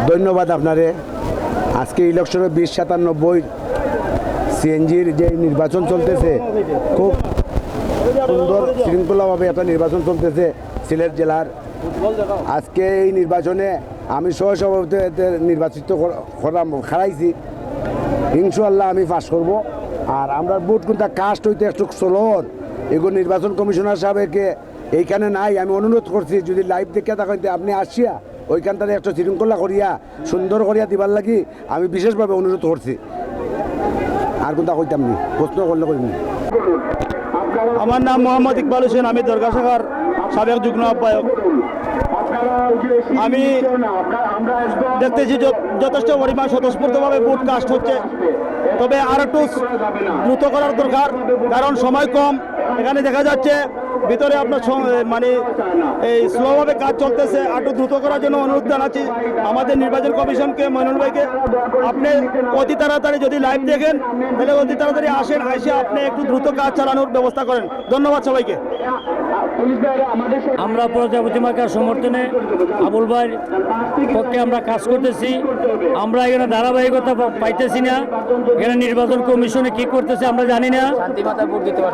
ধন্যবাদ আপনারে। আজকে ইলেকশনে 2097 সিএনজির যে নির্বাচন চলতেছে, খুব সুন্দর শৃঙ্খলাভাবে একটা নির্বাচন চলতেছে সিলেট জেলার। আজকে এই নির্বাচনে আমি সহসভাপতিদের নির্বাচিত খারাইছি। ইনশাআল্লাহ আমি পাস করব। আর আমরা ভোট কিন্তু কাস্ট হইতে একটু চলর এগুলো নির্বাচন কমিশনার সাহেবকে এইখানে নাই, আমি অনুরোধ করছি যদি লাইভ দেখে থাকেন আপনি আসিয়া ওইখানটাতে একটা শৃঙ্খলা করিয়া সুন্দর করিয়া দিবার লাগি আমি বিশেষভাবে অনুরোধ করছি। আর কোনটা কইতাম নি, প্রশ্ন করলে কইনি। আমার নাম মোহাম্মদ ইকবাল হোসেন, আমি দরগা শাখার সাবেক যুগ্ম আহ্বায়ক। আমি দেখতেছি যথেষ্ট পরিমাণ স্বতঃস্ফূর্তভাবে ভোট কাস্ট হচ্ছে, তবে আর একটু দ্রুত করার দরকার, কারণ সময় কম। এখানে দেখা যাচ্ছে ভিতরে আপনার মানে এই স্লোভাবে কাজ চলতেছে। একটু দ্রুত করার জন্য অনুরোধ জানাচ্ছি আমাদের নির্বাচন কমিশনকে, মইনুল ভাইকে। আপনি অতি তাড়াতাড়ি যদি লাইভ দেখেন তাহলে অতি তাড়াতাড়ি আসেন, এসে আপনি একটু দ্রুত কাজ চালানোর ব্যবস্থা করেন। ধন্যবাদ সবাইকে। আমরা প্রজাপতি মার্কার সমর্থনে আবুল ভাইয়ের পক্ষে আমরা কাজ করতেছি। আমরা এখানে ধারাবাহিকতা পাইতেছি না। এখানে নির্বাচন কমিশনে কি করতেছে আমরা জানি না,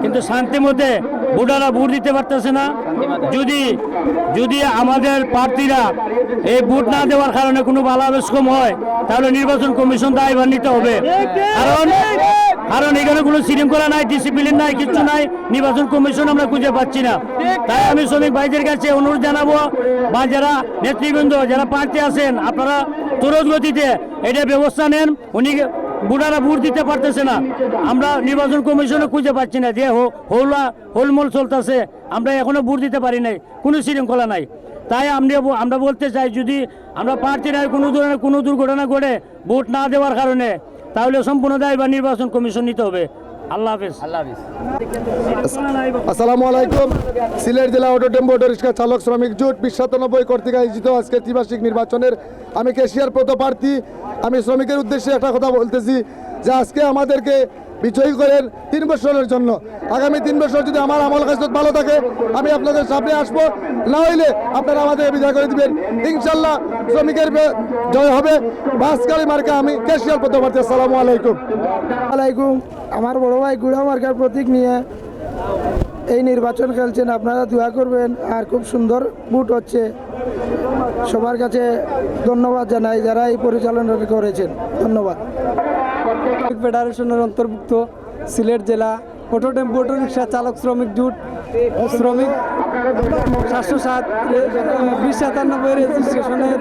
কিন্তু শান্তি মতে ভোটাররা ভোট দিতে পারতেছে না। যদি আমাদের প্রার্থীরা এই ভোট না দেওয়ার কারণে কোনো বালাবেশকম হয় তাহলে নির্বাচন কমিশন দায়ভার নিতে হবে। কারণ এখানে কোনো শৃঙ্খলা নাই, ডিসিপ্লিন নাই, কিছু নাই। নির্বাচন কমিশন আমরা খুঁজে পাচ্ছি না। তাই আমি শ্রমিক ভাইদের কাছে অনুরোধ জানাবো, বা যারা নেতৃবৃন্দ, যারা প্রার্থী আছেন, আপনারা ত্বরিত গতিতে এটা ব্যবস্থা নেন। উনি ভোটাররা ভোট দিতে পারতেছে না, আমরা নির্বাচন কমিশনে খুঁজে পাচ্ছি না। যে হোলমোল চলতেছে, আমরা এখনো ভোট দিতে পারি নাই, কোনো শৃঙ্খলা নাই। তাই আমরা বলতে চাই, যদি আমরা প্রার্থীরা কোনো ধরনের কোনো দুর্ঘটনা ঘটে ভোট না দেওয়ার কারণে, তাহলে সম্পূর্ণ দায় বা নির্বাচন কমিশন নিতে হবে। আল্লাহ হাফেজ। আসসালামু আলাইকুম। সিলেট জেলা অটো টেম্পো অটো রিক্সা চালক শ্রমিক জোট 2097 কর্তৃক আয়োজিত আজকে ত্রিবার্ষিক নির্বাচনের আমি ক্যাশিয়ার পদপ্রার্থী। আমি শ্রমিকের উদ্দেশ্যে একটা কথা বলতেছি যে আজকে আমাদেরকে বিজয়ী করেন 3 বছরের জন্য। আগামী 3 বছর যদি আমার আমল কাজ ভালো থাকে আমি আপনাদের সামনে আসবো, না হইলে আপনারা আমাদের বিদায় করে দিবেন। ইনশাল্লাহ শ্রমিকের জয় হবে। বাসকালী মার্কা আমি ক্যাশিয়ার পদপ্রার্থী। আসসালামু আলাইকুম। আলাইকুম। আমার বড় ভাই গুড়া মার্কার প্রতীক নিয়ে এই নির্বাচন খেলছেন, আপনারা দোয়া করবেন। আর খুব সুন্দর ভোট হচ্ছে। সবার কাছে ধন্যবাদ জানাই যারা এই পরিচালনা করেছেন। ধন্যবাদ। ফেডারেশনের অন্তর্ভুক্ত সিলেট জেলা অটো টেম্পো অটো রিক্সা চালক শ্রমিক জোট শ্রমিক 707 2097 রেজিস্ট্রেশনের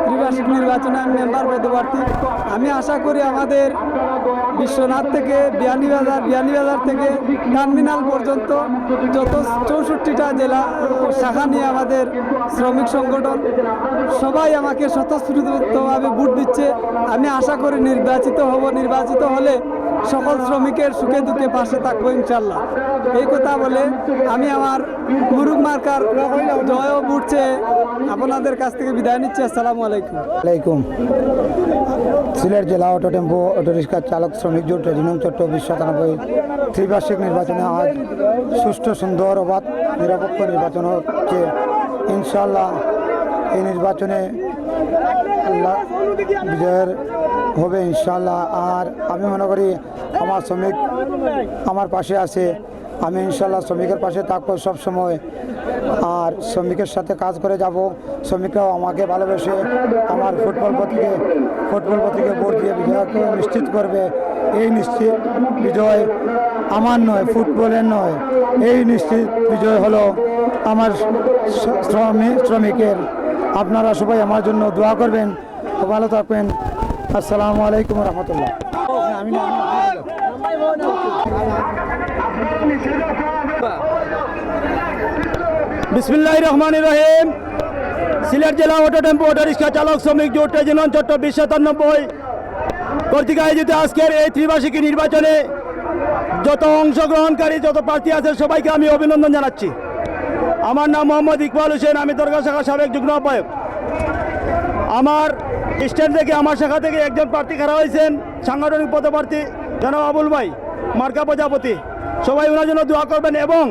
ত্রিবার্ষিক নির্বাচনে আমি মেম্বার পদপ্রার্থী। আমি আশা করি আমাদের বিশ্বনাথ থেকে বিয়ানীবাজার থেকে টার্মিনাল পর্যন্ত যত 64টা জেলা শাখা নিয়ে আমাদের শ্রমিক সংগঠন সবাই আমাকে স্বতঃস্ফূর্তভাবে ভোট দিচ্ছে। আমি আশা করি নির্বাচিত হব। নির্বাচিত হলে সকল শ্রমিকের সুখে দুঃখে পাশে থাকবো ইনশাল্লাহ। এই কথা বলে আমি আমার মুরুগ মার্কার জয় বুটছে আপনাদের কাছ থেকে বিদায় নিচ্ছি। আসসালামু আলাইকুম। সিলেট জেলা অটো টেম্পো অটো রিক্সা চালক শ্রমিক জোট রেজিনং চট্ট 2097 ত্রিবার্ষিক নির্বাচনে আজ সুষ্ঠু, সুন্দর, অবাধ, নিরপেক্ষ নির্বাচন হচ্ছে। ইনশাল্লাহ এই নির্বাচনে আল্লাহ বিজয়ের হবে ইনশাল্লাহ। আর আমি মনে করি আমার শ্রমিক আমার পাশে আছে, আমি ইনশাল্লাহ শ্রমিকের পাশে থাকবো সবসময়। আর শ্রমিকের সাথে কাজ করে যাব। শ্রমিকরাও আমাকে ভালোবেসে আমার ফুটবল প্রতীকে ভোট দিয়ে বিজয়কে নিশ্চিত করবে। এই নিশ্চিত বিজয় আমার নয়, ফুটবলের নয়, এই নিশ্চিত বিজয় হলো আমার শ্রমিকের। আপনারা সবাই আমার জন্য দোয়া করবেন, ভালো থাকবেন। আসসালামু আলাইকুম রহমতুল্লাহ। বিসমিল্লাহির রহমানির রহিম। সিলেট জেলা অটো টেম্পো অটো রিক্সা চালক শ্রমিক জোট রেজিনং চট্ট 2097 কর্তৃক আয়োজিত আজকের এই ত্রিবার্ষিকী নির্বাচনে যত অংশগ্রহণকারী, যত প্রার্থী আছে সবাইকে আমি অভিনন্দন জানাচ্ছি। আমার নাম মোহাম্মদ ইকবাল হোসেন, আমি দরগা শাখার সাবেক যুগ্ম আহ্বায়ক। আমার স্ট্যান্ড থেকে, আমার শাখা থেকে একজন প্রার্থী খাড়া হয়েছেন, সাংগঠনিক পদপ্রার্থী জনাব আবুল ভাই মার্কা প্রজাপতি। সবাই ওনার জন্য দোয়া করবেন। এবং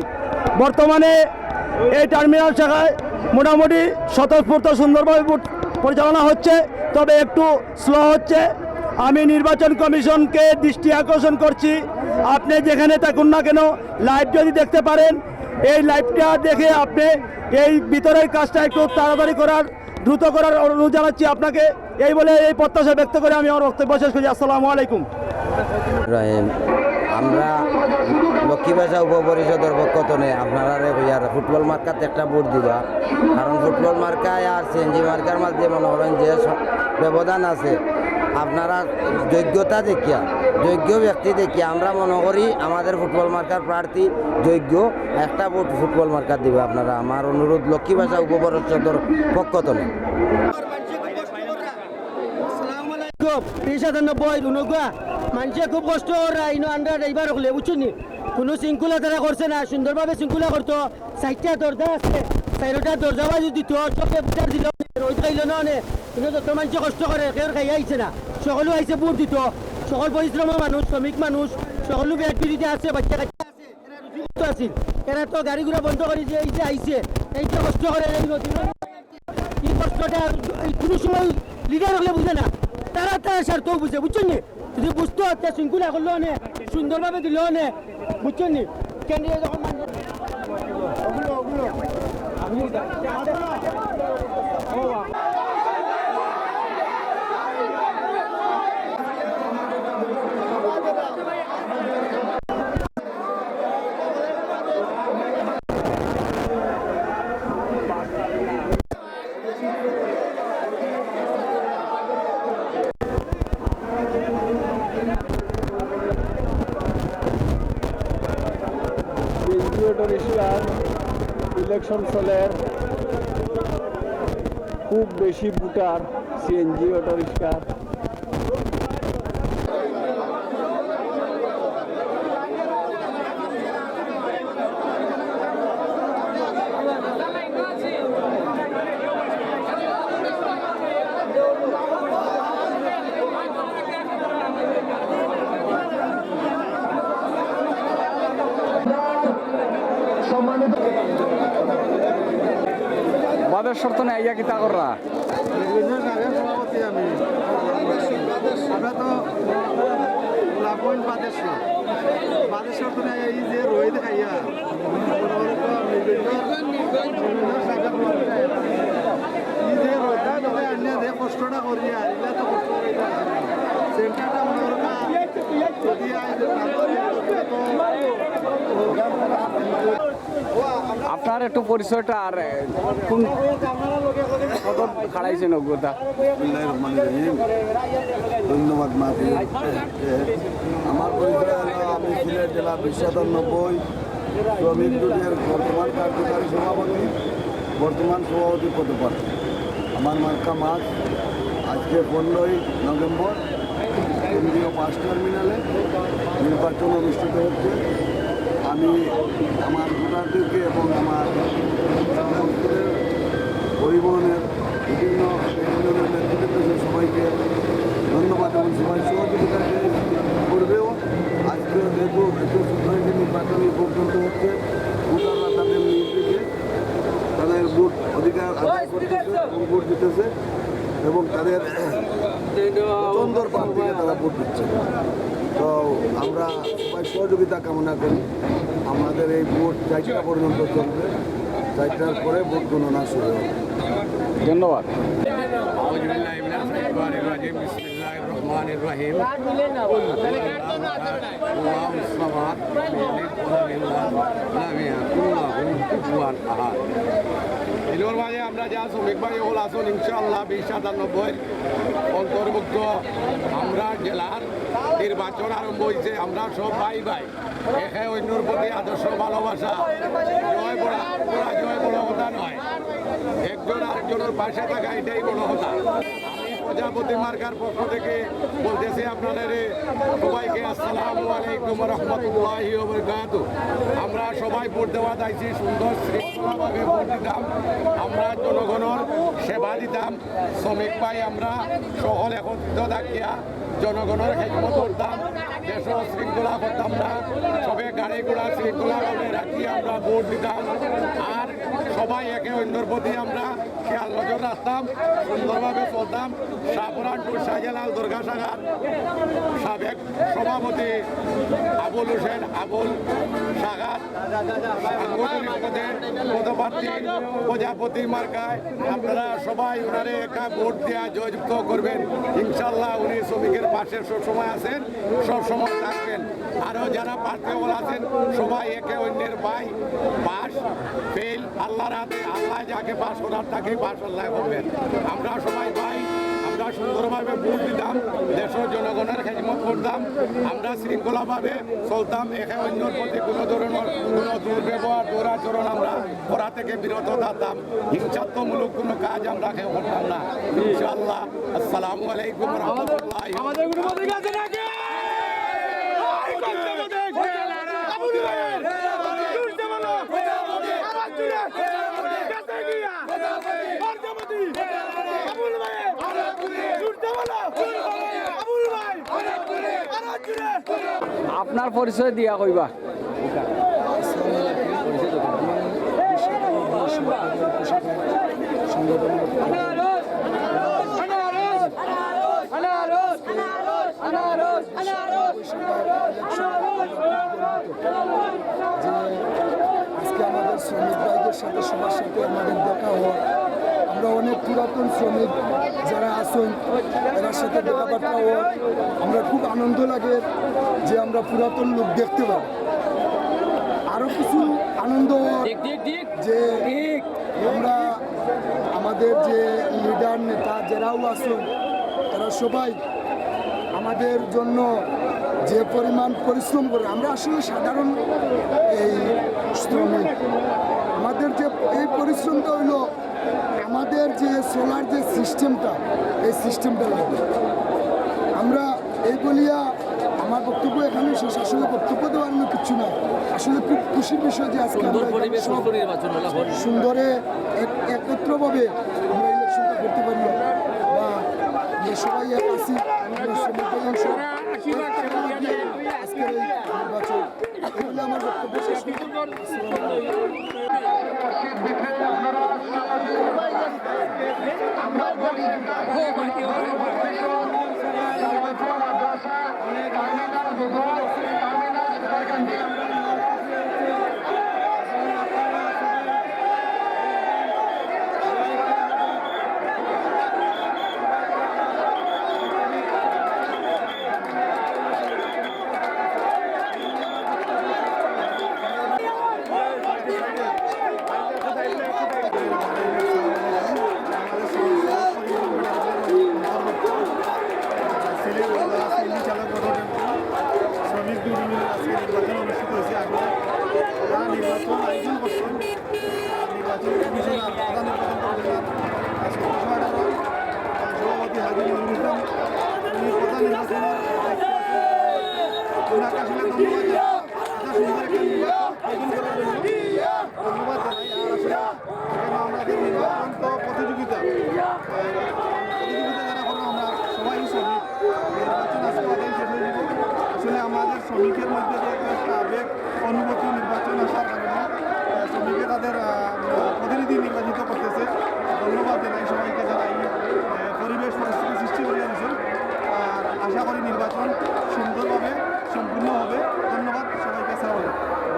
বর্তমানে এই টার্মিনাল শাখায় মোটামুটি স্বতঃস্ফূর্ত সুন্দরভাবে ভোট পরিচালনা হচ্ছে, তবে একটু স্লো হচ্ছে। আমি নির্বাচন কমিশনকে দৃষ্টি আকর্ষণ করছি, আপনি যেখানে থাকুন না কেন লাইভ যদি দেখতে পারেন, এই লাইভটা দেখে আপনি এই ভিতরের কাজটা একটু তাড়াতাড়ি করার, দ্রুত করার অনুরোধ জানাচ্ছি আপনাকে। এই বলে এই প্রত্যাশা ব্যক্ত করে আমি আমার বক্তব্য শেষ করছি। আসসালামু আলাইকুম। রহিম, আমরা লক্ষ্মীবাসা উপপরিষদের পক্ষ থেকে আপনারা ফুটবল মার্কাতে একটা ভোট দিবা, কারণ ফুটবল মার্কায় আর সিএনজি মার্কার মাঝে মনে করেন যে ব্যবধান আছে, আপনারা যোগ্যতা দেখিয়া, যোগ্য ব্যক্তি দেখিয়া আমরা মনে করি আমাদের ফুটবল মার্কার প্রার্থী যোগ্য, একটা ভোট ফুটবল মার্কার দিবে আপনারা। আমার অনুরোধ লক্ষ্মীবাসা উপপরিষদের পক্ষ থেকে। 97 মানুষে খুব কষ্ট আন্ডার এইবার হলে বুঝছেন, কোনো শৃঙ্খলা তারা করছে না, সুন্দরভাবে শৃঙ্খলা করতো। 4টা দরজা আছে, 4টা দরজা বাজু দিত, চোখে বুটার দিল, রোদ খাইল না অনেক, কিন্তু যত মানুষ কষ্ট করে কেউ খাই আইছে না, সকলেও আইসে ভোট দিত, সকল পরিশ্রম মানুষ, শ্রমিক মানুষ, সকলো বিআরপিতে আছে, বাচ্চা কাচ্চা আছে, এরা রুজি আছিল, এরা তো গাড়ি ঘোড়া বন্ধ করে যে এই যে আইসে, এই যে কষ্ট করে এই কষ্টটা কোনো সময় লিডার হলে বুঝে না, তারা তারা স্বার্থ বুঝে, বুঝছেন নি? যদি বুঝতো তা শৃঙ্খলা করলো অনেক সুন্দরভাবে দিল অনেক, বুঝছেন নি? ক্যান্ডিডেট যখন ইলেকশন চলের খুব বেশি ভোটার সিএনজি অটো রিক্সার। বাদের শর্ত নেই ইয়া কিতা কররা আমরা তো লাভন বাদের শর্ত নেই এই যে রোহিত খাইয়া এই যে রোহিতা তবে আনিয়া যে কষ্টটা করিয়া এগুলা তো কষ্ট করিয়া সেন্টারটা মনে করবা যদি আপনার একটু পরিচয়টা আর কোন কত খাড়াইছেন অজ্ঞতা। ধন্যবাদ মাফি। আমার পরিচয় হলো আমি সিলেট জেলা 97 শ্রমিক জুটের বর্তমান কার্যকারী সভাপতি, বর্তমান সভাপতি পদপ্রার্থী। আমার মার্কা মাস আজকে 15ই নভেম্বর কেন্দ্রীয় বাস টার্মিনালে নির্বাচন অনুষ্ঠিত হচ্ছে। আমি আমার ভোটারদেরকে এবং আমার পরিবহনের বিভিন্ন নেতৃত্বের সবাইকে ধন্যবাদ এবং সবাই সহযোগিতা করবেও। আজকে যেহেতু একটু সুন্দরী নির্বাচনী পর্যন্ত হচ্ছে, ভোটাররা তাদের নির্দেশে তাদের ভোট অধিকার আদায় করতেছে এবং ভোট দিতেছে এবং তাদের পছন্দর প্রার্থীকে তারা ভোট দিচ্ছে। তো আমরা সবাই সহযোগিতা কামনা করি। আমাদের এই ভোট 4টা পর্যন্ত চলবে, 4টার পরে ভোট গণনা শুরু হবে। ধন্যবাদ। এর মাঝে আমরা যা শ্রমিক ভাই হল আসুন ইনশাআল্লাহ 2097 অন্তর্ভুক্ত। আমরা জেলার নির্বাচন আরম্ভ হয়েছে, আমরা সব ভাই ভাই, একে অন্যর প্রতি আদর্শ ভালোবাসা, জয় বড়া জয় বড় কথা নয়, একজন আরেকজনের পাশে থাকা এটাই বড় কথা। আমি প্রজাপতি মার্কার পক্ষ থেকে বলতেছি আপনাদের সবাইকে আসসালামু আলাইকুম রহমতুল্লাহি ওয়া বারাকাতুহু। আমরা সবাই ভোট দেওয়া যাইছি, সুন্দর শৃঙ্খলাভাবে ভোট দিতাম। আমরা জনগণের সেবা দিতাম শ্রমিক ভাই আমরা সকল একত্রিত থাকিয়া জনগণের খেদমত করতাম দেশ শৃঙ্খলা করতাম না সবে গাড়ি ঘোড়া শৃঙ্খলা করে রাখি আমরা ভোট দিতাম আর সবাই একে অন্যের প্রতি আমরা খেয়াল নজর রাখতাম সুন্দরভাবে চলতাম শাহপুরানপুর শাহজালাল দুর্গা শাখার সাবেক সভাপতি আবুল হোসেন আবুল শাখার সাংগঠনিক পদে পদপ্রার্থী প্রজাপতি মার্কায় আপনারা সবাই ওনারে একা ভোট দেওয়া জয়যুক্ত করবেন ইনশাল্লাহ উনি শ্রমিকের পাশে সবসময় আছেন সবসময় থাকবেন আরও যারা প্রার্থী আছেন সবাই একে অন্যের ভাই পাশ ফেল আল্লাহর হাতে আল্লাহ যাকে পাশ করার তাকে পাশ আল্লাহ করবেন আমরা সবাই ভাই আমরা সুন্দরভাবে ভোট দিতাম দেশের জনগণের খেদমত করতাম আমরা শৃঙ্খলাভাবে চলতাম একে অন্যের প্রতি কোনো ধরনের কোনো দুর্ব্যবহার দুরাচরণ আমরা করা থেকে বিরত থাকতাম হিংসাত্মমূলক কোনো কাজ আমরা কেউ করতাম না ইনশাআল্লাহ আসসালামু আলাইকুম রহমতুল্লাহ আপনার পরিচয় দিয়া কইবা আজকে আমাদের শ্রমিক ভাইদের সাথে সবার সাথে আমাদের দেখা হয় আমরা অনেক পুরাতন শ্রমিক যারা আছেন এদের সাথে কথাবার্তা হয় আমরা খুব আনন্দ লাগে যে আমরা পুরাতন লোক দেখতে পাই আরও কিছু আনন্দ যে আমরা আমাদের যে লিডার নেতা যারাও আছেন তারা সবাই আমাদের জন্য যে পরিমাণ পরিশ্রম করে আমরা আসলে সাধারণ এই শ্রমিক আমাদের যে এই পরিশ্রমটা হইলো আমাদের যে সোলার যে সিস্টেমটা এই সিস্টেমটা লাগবে আমরা এই বলিয়া আমার বক্তব্য এখানে শেষ আসলে বক্তব্য দেওয়ার কিছু না আসলে খুব খুশির বিষয় যে আজকে আমরা সব সুন্দরে একত্রভাবে আমরা ইলেকশনটা করতে পারি বা যে সবাই এক আছি আমাদের শ্রমিকদের অংশ আজকের এই নির্বাচন এগুলো আমার বক্তব্য শেষ শ্রমিক ইউনিয়নের আজকে নির্বাচন অনুষ্ঠিত হয়েছে আগে তারা নির্বাচন আয়োজন করছেন নির্বাচন কমিশনার প্রধান নির্বাচন কমিশনার সভাপতি হাজি নজরুল ইসলাম উনি প্রধান নির্বাচনের ওনাকে আসলে ধন্যবাদ সুন্দর একটা নির্বাচন আয়োজন করার জন্য ধন্যবাদ জানাই আর আসলে এখানে আমাদের নির্বাচন তো প্রতিযোগিতা যারা করবো আমরা সবাই শ্রমিক নির্বাচন আজকে আদায় শেষ হয়ে যাব আসলে আমাদের শ্রমিকের মধ্যে যে একটা আবেগ অনুভূতি নির্বাচন আসার কারণে শ্রমিকে তাদের প্রতিনিধি নির্বাচিত করতেছে ধন্যবাদ জানাই সবাইকে যারা এই পরিবেশ পরিস্থিতি সৃষ্টি করে দিয়েছেন আর আশা করি নির্বাচন সুন্দরভাবে সম্পূর্ণ হবে ধন্যবাদ সবাইকে। আসসালামু আলাইকুম।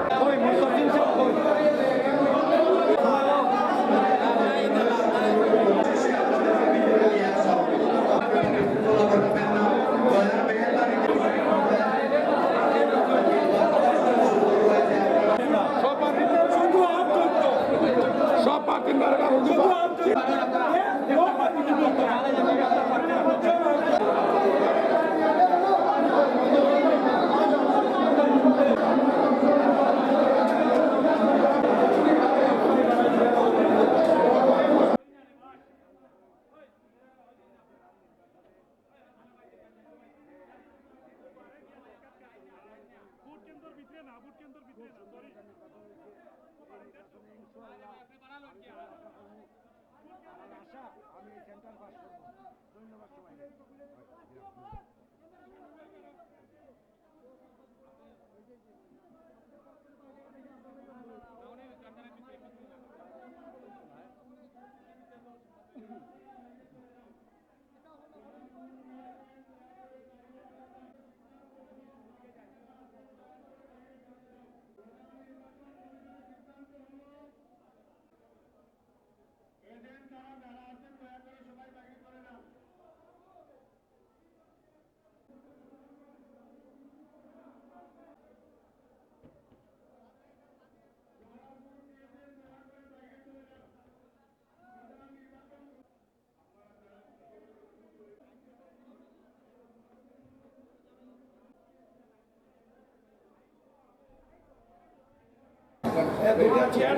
দুইটা চেয়ার